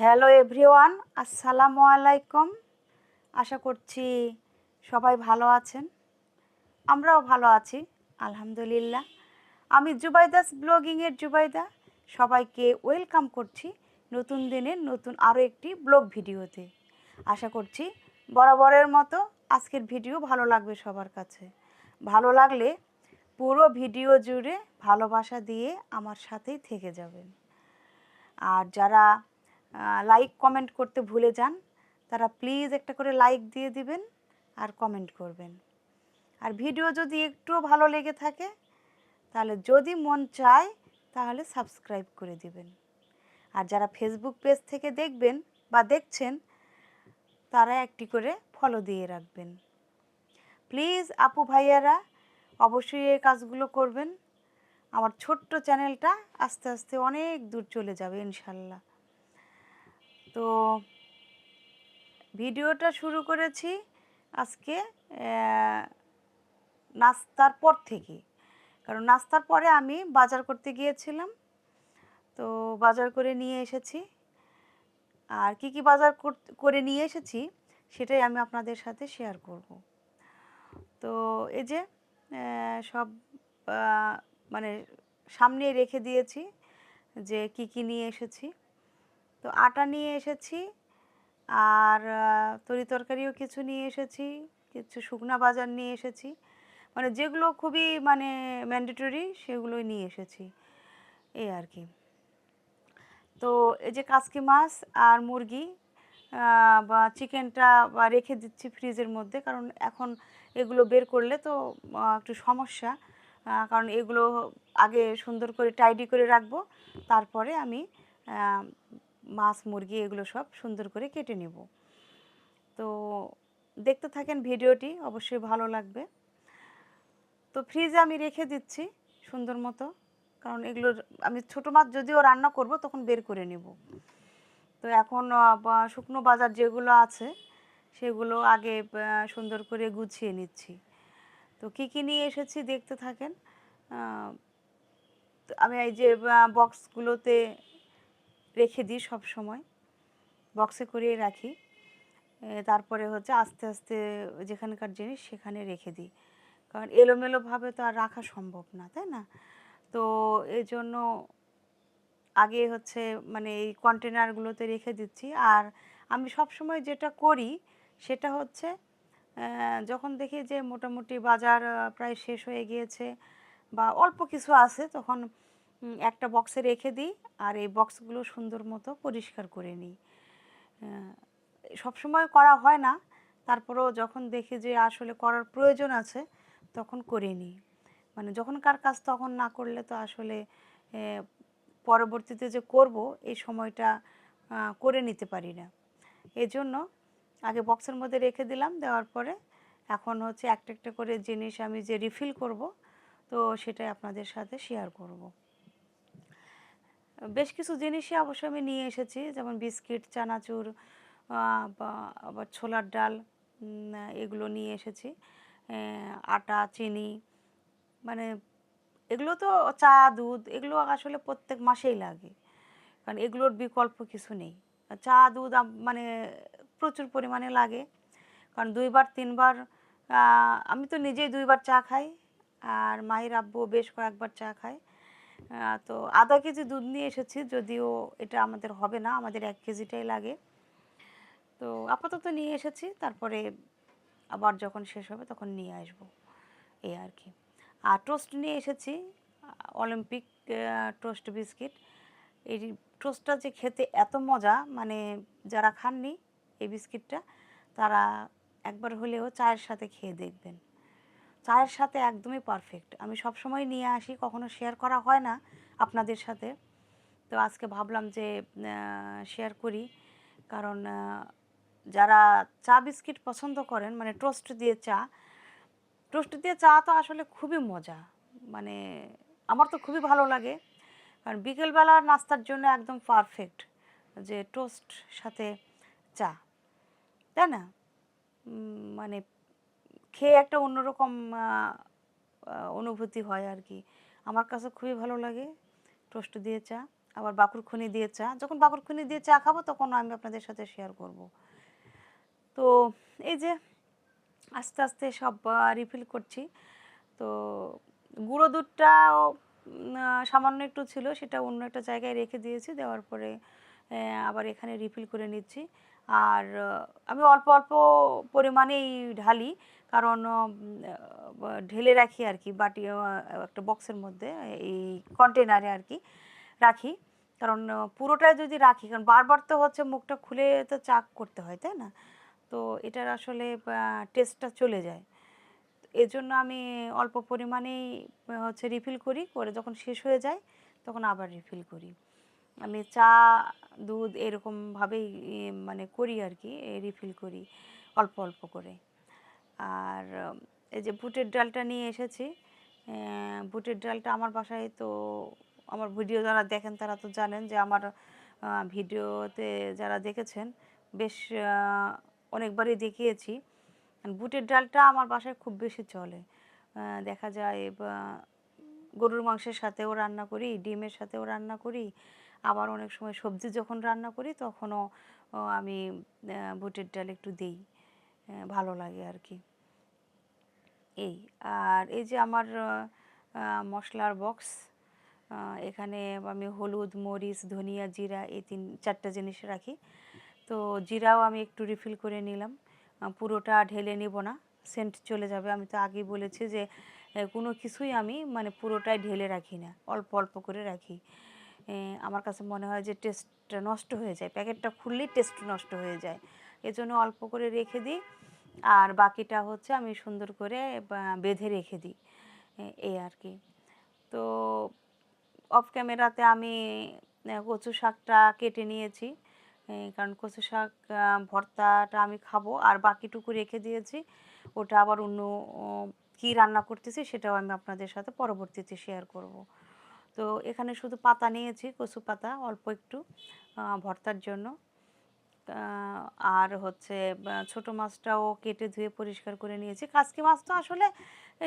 Hello everyone, আসসালামু আলাইকুম। আশা করছি সবাই ভালো আছেন। আমরাও ভালো আছি, আলহামদুলিল্লাহ। আমি জুবাইদাস ব্লগিংয়ের জুবাইদা। সবাইকে ওয়েলকাম করছি নতুন দিনের নতুন আরও একটি ব্লগ ভিডিওতে। আশা করছি বরাবরের মতো আজকের ভিডিও ভালো লাগবে সবার কাছে। ভালো লাগলে পুরো ভিডিও জুড়ে ভালোবাসা দিয়ে আমার সাথেই থেকে যাবেন। আর যারা লাইক কমেন্ট করতে ভুলে যান তারা প্লিজ একটা করে লাইক দিয়ে দিবেন আর কমেন্ট করবেন। আর ভিডিও যদি একটুও ভালো লেগে থাকে তাহলে যদি মন চায় তাহলে সাবস্ক্রাইব করে দিবেন। আর যারা ফেসবুক পেজ থেকে দেখবেন বা দেখছেন তারা একটি করে ফলো দিয়ে রাখবেন। প্লিজ আপু ভাইয়ারা অবশ্যই এই কাজগুলো করবেন। আমার ছোট্ট চ্যানেলটা আস্তে আস্তে অনেক দূর চলে যাবে ইনশাল্লাহ। তো ভিডিওটা শুরু করেছি আজকে নাস্তার পর থেকে, কারণ নাস্তার পরে আমি বাজার করতে গিয়েছিলাম। তো বাজার করে নিয়ে এসেছি, আর কি কি বাজার করে নিয়ে এসেছি সেটাই আমি আপনাদের সাথে শেয়ার করব। তো এই যে সব মানে সামনে রেখে দিয়েছি যে কি কি নিয়ে এসেছি। তো আটা নিয়ে এসেছি, আর তরি তরকারিও কিছু নিয়ে এসেছি, কিছু শুকনা বাজার নিয়ে এসেছি, মানে যেগুলো খুবই মানে ম্যান্ডেটরি সেগুলোই নিয়ে এসেছি এই আর কি। তো এই যে কাচকি মাছ আর মুরগি বা চিকেনটা বা রেখে দিচ্ছি ফ্রিজের মধ্যে, কারণ এখন এগুলো বের করলে তো একটু সমস্যা, কারণ এগুলো আগে সুন্দর করে টাইডি করে রাখবো, তারপরে আমি মাছ মুরগি এগুলো সব সুন্দর করে কেটে নেব। তো দেখতে থাকেন ভিডিওটি, অবশ্যই ভালো লাগবে। তো ফ্রিজে আমি রেখে দিচ্ছি সুন্দর মতো, কারণ এগুলোর আমি ছোটো মাছ যদিও রান্না করব তখন বের করে নেব। তো এখন শুকনো বাজার যেগুলো আছে সেগুলো আগে সুন্দর করে গুছিয়ে নিচ্ছি। তো কী কী নিয়ে এসেছি দেখতে থাকেন। আমি এই যে বক্সগুলোতে রেখে দিই, সব সময় বক্সে করিয়ে রাখি। তারপরে হচ্ছে আস্তে আস্তে যেখানকার জিনিস সেখানে রেখে দিই, কারণ এলোমেলোভাবে তো আর রাখা সম্ভব না, তাই না? তো এই জন্য আগে হচ্ছে মানে এই কন্টেনারগুলোতে রেখে দিচ্ছি। আর আমি সব সময় যেটা করি সেটা হচ্ছে যখন দেখি যে মোটামুটি বাজার প্রায় শেষ হয়ে গিয়েছে বা অল্প কিছু আছে, তখন একটা বক্সে রেখে দিই, আর এই বক্সগুলো সুন্দর মতো পরিষ্কার করে নিই। সবসময় করা হয় না, তারপরেও যখন দেখি যে আসলে করার প্রয়োজন আছে তখন করে নিই। মানে যখনকার কাজ তখন না করলে তো আসলে পরবর্তীতে যে করব এই সময়টা করে নিতে পারি না। এজন্য আগে বক্সের মধ্যে রেখে দিলাম, দেওয়ার পরে এখন হচ্ছে একটা একটা করে জিনিস আমি যে রিফিল করব, তো সেটাই আপনাদের সাথে শেয়ার করব। বেশ কিছু জিনিসই অবশ্য আমি নিয়ে এসেছি, যেমন বিস্কিট, চানাচুর বা আবার ছোলার ডাল, এগুলো নিয়ে এসেছি। আটা, চিনি, মানে এগুলো তো চা, দুধ এগুলো আসলে প্রত্যেক মাসেই লাগে, কারণ এগুলোর বিকল্প কিছু নেই। চা, দুধ মানে প্রচুর পরিমাণে লাগে, কারণ 2বার 3বার আমি তো নিজেই 2বার চা খাই, আর মাহির আব্বু বেশ কয়েকবার চা খায়। তো আধা কেজি দুধ নিয়ে এসেছি, যদিও এটা আমাদের হবে না, আমাদের 1 কেজিটাই লাগে। তো আপাতত নিয়ে এসেছি, তারপরে আবার যখন শেষ হবে তখন নিয়ে আসব এই আর কি। আর টোস্ট নিয়ে এসেছি, অলিম্পিক টোস্ট বিস্কিট। এই টোস্টটা যে খেতে এত মজা, মানে যারা খাননি এই বিস্কিটটা তারা একবার হলেও চায়ের সাথে খেয়ে দেখবেন। চায়ের সাথে একদমই পারফেক্ট। আমি সব সময় নিয়ে আসি, কখনো শেয়ার করা হয় না আপনাদের সাথে। তো আজকে ভাবলাম যে শেয়ার করি, কারণ যারা চা বিস্কিট পছন্দ করেন, মানে টোস্ট দিয়ে চা, টোস্ট দিয়ে চা তো আসলে খুবই মজা, মানে আমার তো খুবই ভালো লাগে। কারণ বিকেলবেলার নাস্তার জন্য একদম পারফেক্ট যে টোস্ট সাথে চা, তাই না? মানে খেয়ে একটা অন্যরকম অনুভূতি হয় আর কি। আমার কাছে খুবই ভালো লাগে টোস্ট দিয়ে চা। আবার বাকরখনি দিয়ে চা। যখন বাকরখনি দিয়ে চা খাবো তখন আমি আপনাদের সাথে শেয়ার করব। তো এই যে আস্তে আস্তে সব রিফিল করছি। তো গুঁড়ো দুধটাও সামান্য একটু ছিল, সেটা অন্য একটা জায়গায় রেখে দিয়েছি। দেওয়ার পরে আবার এখানে রিফিল করে নিচ্ছি। আর আমি অল্প অল্প পরিমাণেই ঢালি, কারণ ঢেলে রাখি আর কি, বাটি একটা বক্সের মধ্যে, এই কন্টেনারে আর কি রাখি। কারণ পুরোটাই যদি রাখি, কারণ বারবার তো হচ্ছে মুখটা খুলে তো চা করতে হয়, তাই না? তো এটার আসলে টেস্টটা চলে যায়। এজন্য আমি অল্প পরিমাণেই হচ্ছে রিফিল করি, করে যখন শেষ হয়ে যায় তখন আবার রিফিল করি। আমি চা, দুধ এরকমভাবেই মানে করি আর কি, রিফিল করি অল্প অল্প করে। আর এই যে বুটের ডালটা নিয়ে এসেছি। বুটের ডালটা আমার বাসায় তো, আমার ভিডিও যারা দেখেন তারা তো জানেন যে আমার ভিডিওতে যারা দেখেছেন বেশ অনেকবারই দেখিয়েছি। বুটের ডালটা আমার বাসায় খুব বেশি চলে। দেখা যায় গরুর মাংসের সাথেও রান্না করি, ডিমের সাথেও রান্না করি, আবার অনেক সময় সবজি যখন রান্না করি তখনও আমি বুটের ডাল একটু দিই, ভালো লাগে আর কি। এই আর এই যে আমার মশলার বক্স, এখানে আমি হলুদ, মরিচ, ধনিয়া, জিরা এই 4টা জিনিস রাখি। তো জিরাও আমি একটু রিফিল করে নিলাম, পুরোটা ঢেলে নিব না, সেন্ট চলে যাবে। আমি তো আগেই বলেছি যে কোনো কিছুই আমি মানে পুরোটাই ঢেলে রাখি না, অল্প অল্প করে রাখি। আমার কাছে মনে হয় যে টেস্টটা নষ্ট হয়ে যায়, প্যাকেটটা খুললেই টেস্ট নষ্ট হয়ে যায়, এজন্য অল্প করে রেখে দিই। আর বাকিটা হচ্ছে আমি সুন্দর করে বেঁধে রেখে দিই, এই আর কি। তো অফ ক্যামেরাতে আমি কচু শাকটা কেটে নিয়েছি, কারণ কচু শাক ভর্তাটা আমি খাবো, আর বাকিটুকু রেখে দিয়েছি। ওটা আবার অন্য কী রান্না করতেছি সেটাও আমি আপনাদের সাথে পরবর্তীতে শেয়ার করব। তো এখানে শুধু পাতা নিয়েছি, কচু পাতা অল্প একটু ভর্তার জন্য। আর হচ্ছে ছোটো মাছটাও কেটে ধুয়ে পরিষ্কার করে নিয়েছি। কাচকি মাছ তো আসলে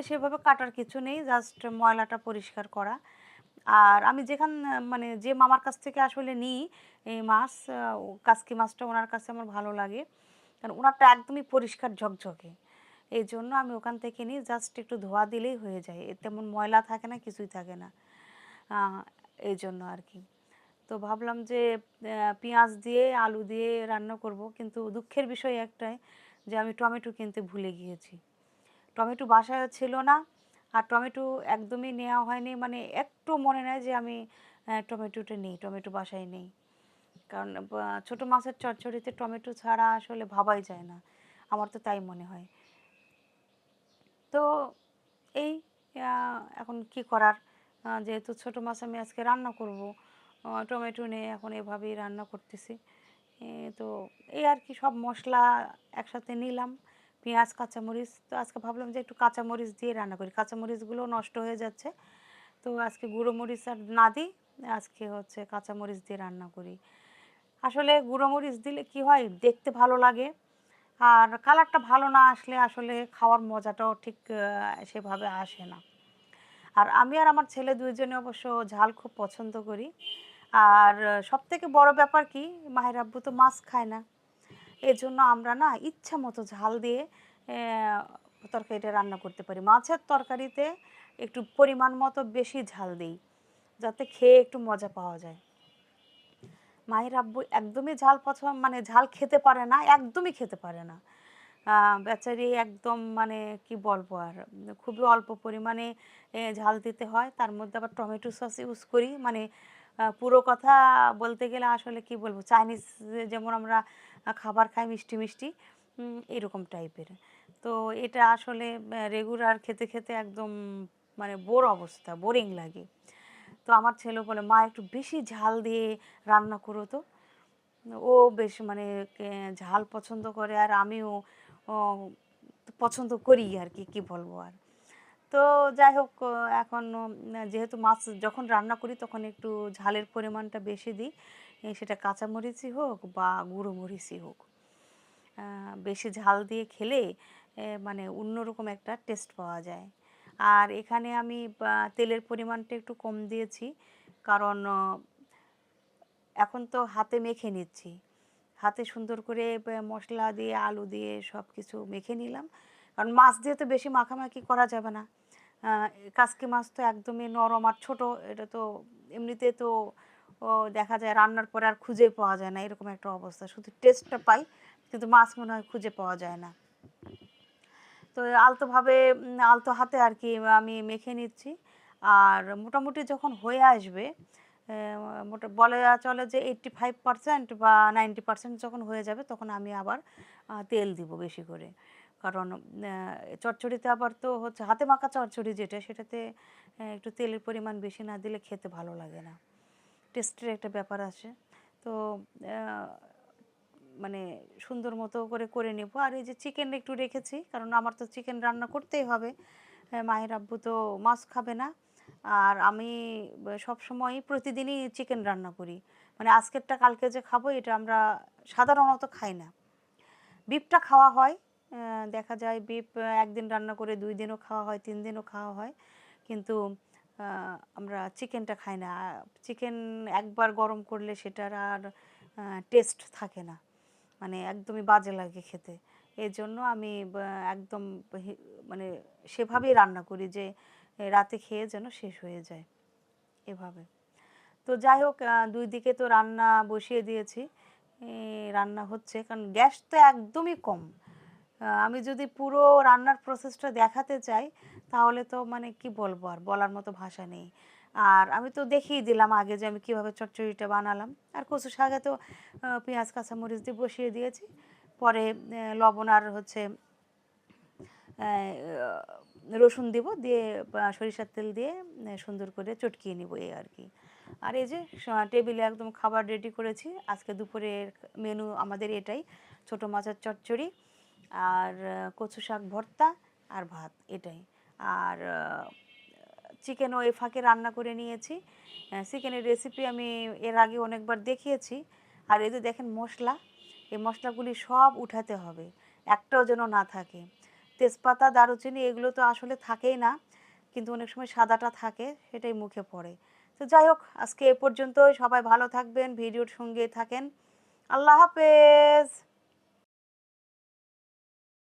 সেভাবে কাটার কিছু নেই, জাস্ট ময়লাটা পরিষ্কার করা। আর আমি মানে যে মামার কাছ থেকে আসলে নিই এই মাছ, কাচকি মাছটা ওনার কাছে আমার ভালো লাগে, কারণ ওনারটা একদমই পরিষ্কার ঝকঝকে। এই জন্য আমি ওখান থেকে নিই, জাস্ট একটু ধোয়া দিলেই হয়ে যায়, তেমন ময়লা থাকে না, কিছুই থাকে না, এই জন্য আর কি। তো ভাবলাম যে পেঁয়াজ দিয়ে আলু দিয়ে রান্না করব, কিন্তু দুঃখের বিষয় একটাই যে আমি টমেটো কিনতে ভুলে গিয়েছি। টমেটো বাসায় ছিল না, আর টমেটো একদমই নেওয়া হয়নি, মানে একটু মনে নেয় যে আমি টমেটোটা নেই, টমেটো বাসায় নেই। কারণ ছোটো মাছের চচ্চড়িতে টমেটো ছাড়া আসলে ভাবাই যায় না, আমার তো তাই মনে হয়। তো এই এখন কি করার, যেহেতু ছোটো মাছ আমি আজকে রান্না করব, টমেটো নেই, এখন এভাবেই রান্না করতেছি। তো এই আর কি, সব মশলা একসাথে নিলাম, পেঁয়াজ, কাঁচামরিচ। তো আজকে ভাবলাম যে একটু কাঁচামরিচ দিয়ে রান্না করি, কাঁচামরিচগুলো নষ্ট হয়ে যাচ্ছে, তো আজকে গুঁড়ো মরিচ আর না দিই, আজকে হচ্ছে কাঁচামরিচ দিয়ে রান্না করি। আসলে গুঁড়ো মরিচ দিলে কি হয়, দেখতে ভালো লাগে, আর কালারটা ভালো না আসলে আসলে খাওয়ার মজাটাও ঠিক সেভাবে আসে না। আর আমি আর আমার ছেলে দুইজনে অবশ্য ঝাল খুব পছন্দ করি। আর সবথেকে বড় ব্যাপার কি, মাহির আব্বু তো মাছ খায় না, এজন্য আমরা না ইচ্ছা মতো ঝাল দিয়ে তরকারিটা রান্না করতে পারি। মাছের তরকারিতে একটু পরিমাণ মতো বেশি ঝাল দিই, যাতে খেয়ে একটু মজা পাওয়া যায়। মাহির আব্বু একদমই ঝাল মানে ঝাল খেতে পারে না, একদমই খেতে পারে না। বেচারি একদম মানে কি বলবো আর, খুবই অল্প পরিমাণে ঝাল দিতে হয়, তার মধ্যে আবার টমেটো সস ইউজ করি, মানে পুরো কথা বলতে গেলে আসলে কি বলবো, চাইনিজ যেমন আমরা খাবার খাই মিষ্টি মিষ্টি, এরকম টাইপের। তো এটা আসলে রেগুলার খেতে খেতে একদম মানে বোর অবস্থা, বোরিং লাগে। তো আমার ছেলে বলে, মা একটু বেশি ঝাল দিয়ে রান্না করো তো। ও বেশ মানে ঝাল পছন্দ করে, আর আমিও ও, পছন্দ করি আর কি, কি বলবো আর। তো যাই হোক, এখন যেহেতু মাছ যখন রান্না করি তখন একটু ঝালের পরিমাণটা বেশি দিই, সেটা কাঁচামরিচই হোক বা গুঁড়ো মরিচই হোক। বেশি ঝাল দিয়ে খেলে মানে অন্যরকম একটা টেস্ট পাওয়া যায়। আর এখানে আমি তেলের পরিমাণটা একটু কম দিয়েছি, কারণ এখন তো হাতে মেখে নিচ্ছি, হাতে সুন্দর করে মশলা দিয়ে আলু দিয়ে সব কিছু মেখে নিলাম, কারণ মাছ দিয়ে তো বেশি মাখামাখি করা যাবে না। কাসকি মাছ তো একদমই নরম আর ছোট, এটা তো এমনিতে তো দেখা যায় রান্নার পরে আর খুঁজে পাওয়া যায় না, এরকম একটা অবস্থা, শুধু টেস্টটা পাই কিন্তু মাছ মনে হয় খুঁজে পাওয়া যায় না। তো আলতোভাবে আলতো হাতে আর কি আমি মেখে নিচ্ছি। আর মোটামুটি যখন হয়ে আসবে, বলা চলে যে 85% বা 90% যখন হয়ে যাবে, তখন আমি আবার তেল দিব বেশি করে। কারণ চচ্চড়িতে আবার তো হচ্ছে হাতে মাখা চচ্চড়ি যেটা, সেটাতে একটু তেলের পরিমাণ বেশি না দিলে খেতে ভালো লাগে না, টেস্টের একটা ব্যাপার আসে। তো মানে সুন্দর মতো করে নেব। আর এই যে চিকেন একটু রেখেছি, কারণ আমার তো চিকেন রান্না করতেই হবে, মায়ের আব্বু তো মাছ খাবে না। আর আমি সবসময়ই প্রতিদিনই চিকেন রান্না করি, মানে আজকেরটা কালকে যে খাবো এটা আমরা সাধারণত খাই না। বিফটা খাওয়া হয়, দেখা যায় বিফ একদিন রান্না করে 2 দিনও খাওয়া হয়, 3 দিনও খাওয়া হয়, কিন্তু আমরা চিকেনটা খাই না। চিকেন একবার গরম করলে সেটার আর টেস্ট থাকে না, মানে একদমই বাজে লাগে খেতে। এই জন্য আমি একদম মানে সেভাবেই রান্না করি যে রাতে খেয়ে যেন শেষ হয়ে যায় এভাবে। তো যাই হোক, 2 দিকে তো রান্না বসিয়ে দিয়েছি, রান্না হচ্ছে, কারণ গ্যাস তো একদমই কম। আমি যদি পুরো রান্নার প্রসেসটা দেখাতে চাই তাহলে তো মানে কি বলবো, আর বলার মতো ভাষা নেই। আর আমি তো দেখিয়ে দিলাম আগে যে আমি কীভাবে চচ্চড়িটা বানালাম। আর কচু শাকে তো পেঁয়াজ কাঁচামরিচ দিয়ে বসিয়ে দিয়েছি, পরে লবণ আর হচ্ছে রসুন দিব, দিয়ে সরিষার তেল দিয়ে সুন্দর করে চটকিয়ে নিব, এই আর কি। আর এই যে টেবিলে একদম খাবার রেডি করেছি, আজকে দুপুরের মেনু আমাদের এটাই, ছোটো মাছের চচ্চড়ি আর কচু শাক ভর্তা আর ভাত, এটাই। আর চিকেনও এই ফাঁকে রান্না করে নিয়েছি। চিকেনের রেসিপি আমি এর আগে অনেকবার দেখিয়েছি। আর এই যে দেখেন মশলা, এই মশলাগুলি সব উঠাতে হবে, একটাও যেন না থাকে। তেজপাতা, দারুচিনি এগুলো তো আসলে থাকেই না, কিন্তু অনেক সময় সাদাটা থাকে, সেটাই মুখে পড়ে। তো যাই হোক, আজকে এ পর্যন্তই। সবাই ভালো থাকবেন, ভিডিওর সঙ্গে থাকেন। আল্লাহ হাফেজ।